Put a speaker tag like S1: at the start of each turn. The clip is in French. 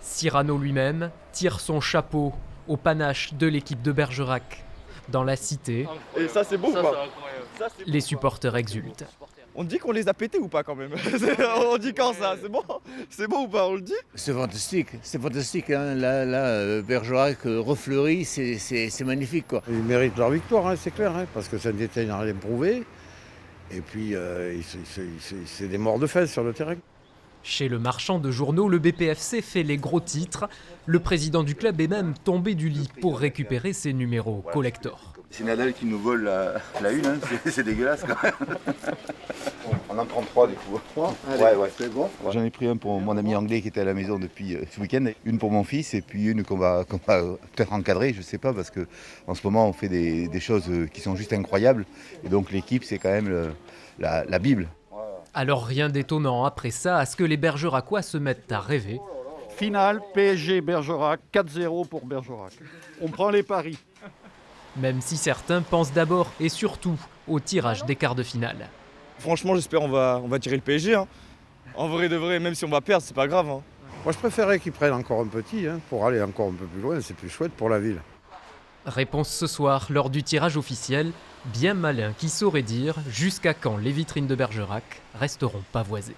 S1: Cyrano lui-même tire son chapeau au panache de l'équipe de Bergerac. Dans la cité,
S2: Et ça c'est beau ou pas?
S1: les supporters exultent.
S2: On dit qu'on les a pétés ou pas quand même? On dit quand ça? C'est bon? C'est bon ou pas? On le dit?
S3: C'est fantastique. Hein. Là, Bergerac refleurit, c'est magnifique, quoi.
S4: Ils méritent leur victoire, hein, c'est clair, hein, parce que Saint-Étienne n'a rien prouvé. Et puis, c'est des morts de fesses sur le terrain.
S1: Chez le marchand de journaux, le BPFC fait les gros titres. Le président du club est même tombé du lit pour récupérer ses numéros collector.
S5: C'est Nadal qui nous vole la une, hein. C'est dégueulasse quand même. On en prend 3 du coup. 3 ouais.
S4: C'est bon.
S5: J'en ai pris un pour mon ami anglais qui était à la maison depuis ce week-end, une pour mon fils et puis une qu'on va peut-être encadrer, je sais pas, parce que en ce moment on fait des choses qui sont juste incroyables. Et donc l'équipe c'est quand même la Bible.
S1: Alors rien d'étonnant après ça à ce que les Bergeracois se mettent à rêver.
S6: Finale PSG Bergerac, 4-0 pour Bergerac. On prend les paris.
S1: Même si certains pensent d'abord et surtout au tirage des quarts de finale.
S2: Franchement j'espère on va tirer le PSG. Hein. En vrai de vrai, même si on va perdre, c'est pas grave. Hein.
S4: Moi, je préférais qu'ils prennent encore un petit, hein, pour aller encore un peu plus loin, c'est plus chouette pour la ville.
S1: Réponse ce soir lors du tirage officiel, bien malin qui saurait dire jusqu'à quand les vitrines de Bergerac resteront pavoisées.